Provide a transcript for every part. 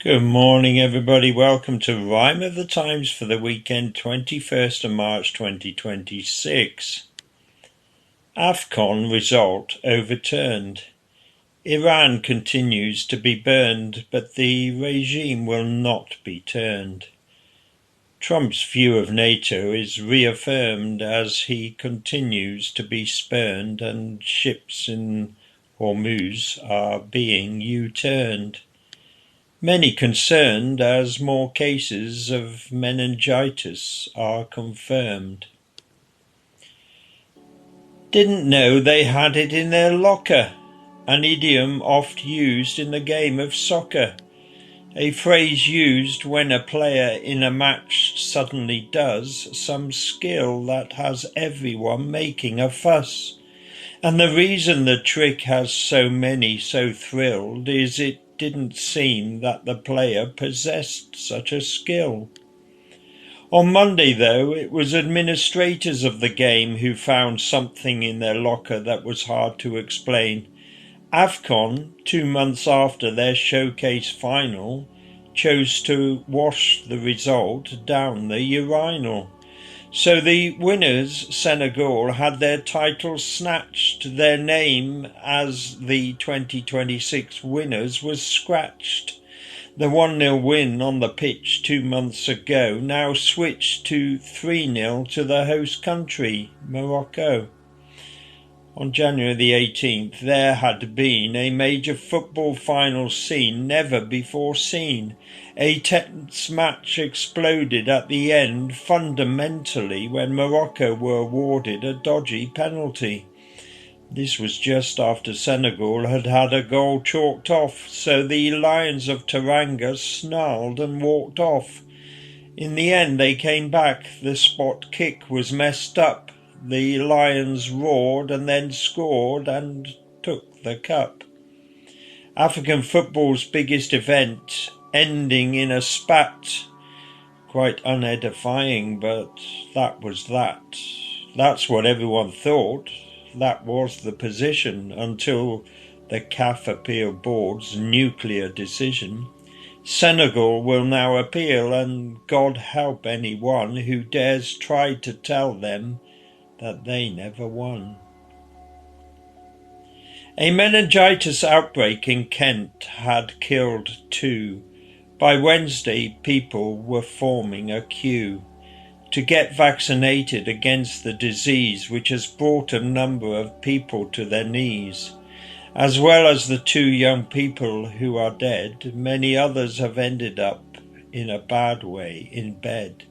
Good morning, everybody. Welcome to Rhyme of the Times for the weekend, 21st of March 2026. AFCON result overturned. Iran continues to be burned, but the regime will not be turned. Trump's view of NATO is reaffirmed as he continues to be spurned and ships in Hormuz are being U-turned. Many concerned as more cases of meningitis are confirmed. Didn't know they had it in their locker, an idiom oft used in the game of soccer, a phrase used when a player in a match suddenly does some skill that has everyone making a fuss. And the reason the trick has so many so thrilled is it didn't seem that the player possessed such a skill. On Monday, though, it was administrators of the game who found something in their locker that was hard to explain. AFCON, 2 months after their showcase final, chose to wash the result down the urinal. So the winners, Senegal, had their title snatched. Their name as the 2026 winners was scratched. The 1-0 win on the pitch 2 months ago now switched to 3-0 to the host country, Morocco. On January the 18th, there had been a major football final scene never before seen. A tense match exploded at the end fundamentally when Morocco were awarded a dodgy penalty. This was just after Senegal had had a goal chalked off, so the Lions of Teranga snarled and walked off. In the end they came back. The spot kick was messed up. The Lions roared and then scored and took the cup. African football's biggest event ending in a spat. Quite unedifying, but that was that. That's what everyone thought. That was the position until the CAF Appeal Board's nuclear decision. Senegal will now appeal, and God help anyone who dares try to tell them that they never won. A meningitis outbreak in Kent had killed 2. By Wednesday, people were forming a queue to get vaccinated against the disease, which has brought a number of people to their knees. As well as the 2 young people who are dead, many others have ended up in a bad way in bed.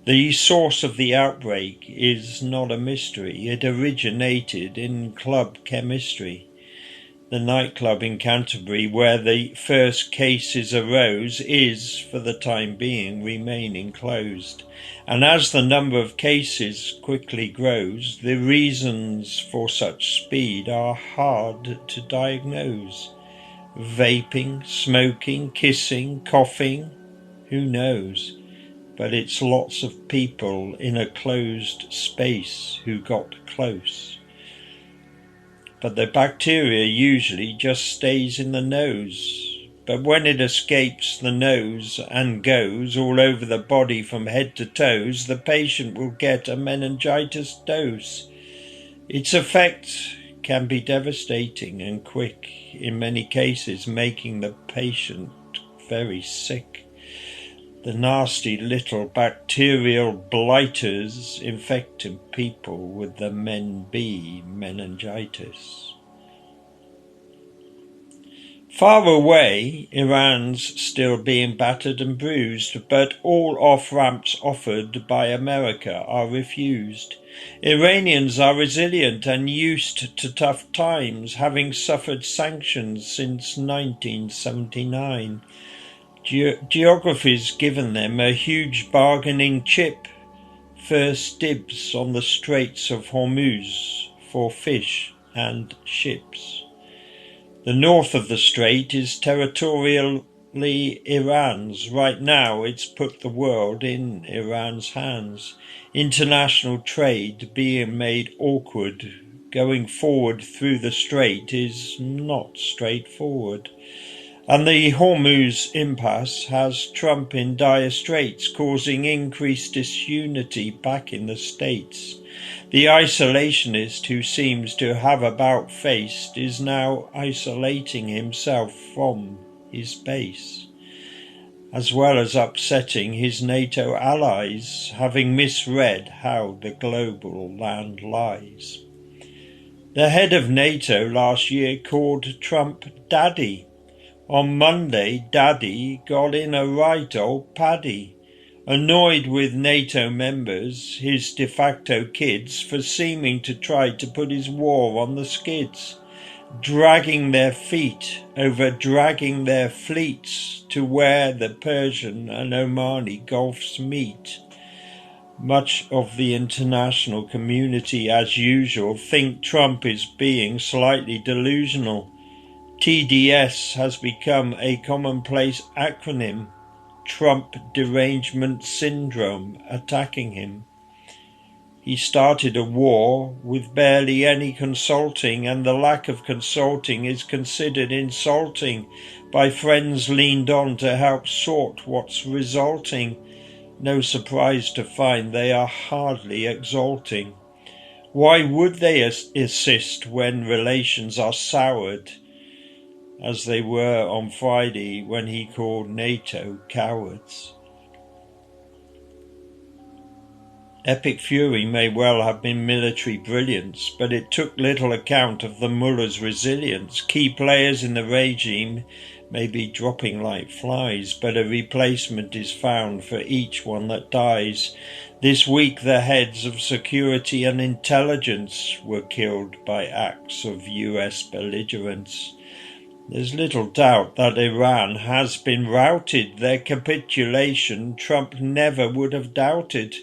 The source of the outbreak is not a mystery. It originated in club chemistry. The nightclub in Canterbury where the first cases arose is, for the time being, remaining closed. And as the number of cases quickly grows, the reasons for such speed are hard to diagnose. Vaping, smoking, kissing, coughing, who knows? But it's lots of people in a closed space who got close. But the bacteria usually just stays in the nose. But when it escapes the nose and goes all over the body from head to toes, the patient will get a meningitis dose. Its effect can be devastating and quick, in many cases making the patient very sick. The nasty little bacterial blighters infecting people with the meningitis. Far away, Iran's still being battered and bruised, but all off-ramps offered by America are refused. Iranians are resilient and used to tough times, having suffered sanctions since 1979. Geography's given them a huge bargaining chip. First dibs on the Straits of Hormuz for fish and ships. The north of the strait is territorially Iran's. Right now it's put the world in Iran's hands. International trade being made awkward. Going forward through the strait is not straightforward. And the Hormuz impasse has Trump in dire straits, causing increased disunity back in the States. The isolationist who seems to have about-faced is now isolating himself from his base, as well as upsetting his NATO allies, having misread how the global land lies. The head of NATO last year called Trump Daddy. On Monday, Daddy got in a right old paddy, annoyed with NATO members, his de facto kids, for seeming to try to put his war on the skids, dragging their feet over dragging their fleets to where the Persian and Omani Gulfs meet. Much of the international community, as usual, think Trump is being slightly delusional. TDS has become a commonplace acronym, Trump Derangement Syndrome, attacking him. He started a war with barely any consulting, and the lack of consulting is considered insulting by friends leaned on to help sort what's resulting. No surprise to find they are hardly exalting. Why would they assist when relations are soured, as they were on Friday when he called NATO cowards? Epic fury may well have been military brilliance, but it took little account of the mullah's resilience. Key players in the regime may be dropping like flies, but a replacement is found for each one that dies. This week the heads of security and intelligence were killed by acts of US belligerence. There's little doubt that Iran has been routed. Their capitulation Trump never would have doubted.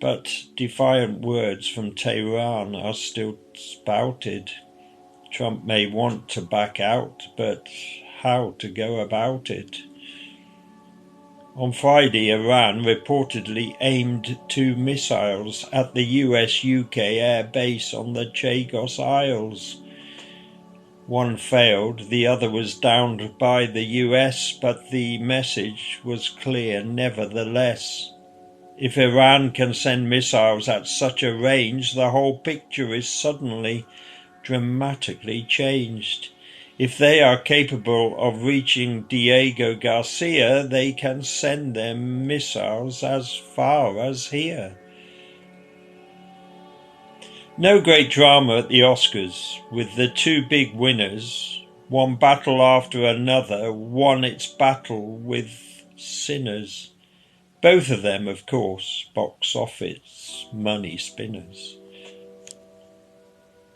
But defiant words from Tehran are still spouted. Trump may want to back out, but how to go about it? On Friday, Iran reportedly aimed 2 missiles at the US-UK air base on the Chagos Isles. One failed, the other was downed by the US, but the message was clear nevertheless. If Iran can send missiles at such a range, the whole picture is suddenly dramatically changed. If they are capable of reaching Diego Garcia, they can send their missiles as far as here. No great drama at the Oscars, with the 2 big winners. One battle after another won its battle with sinners. Both of them, of course, box office money spinners.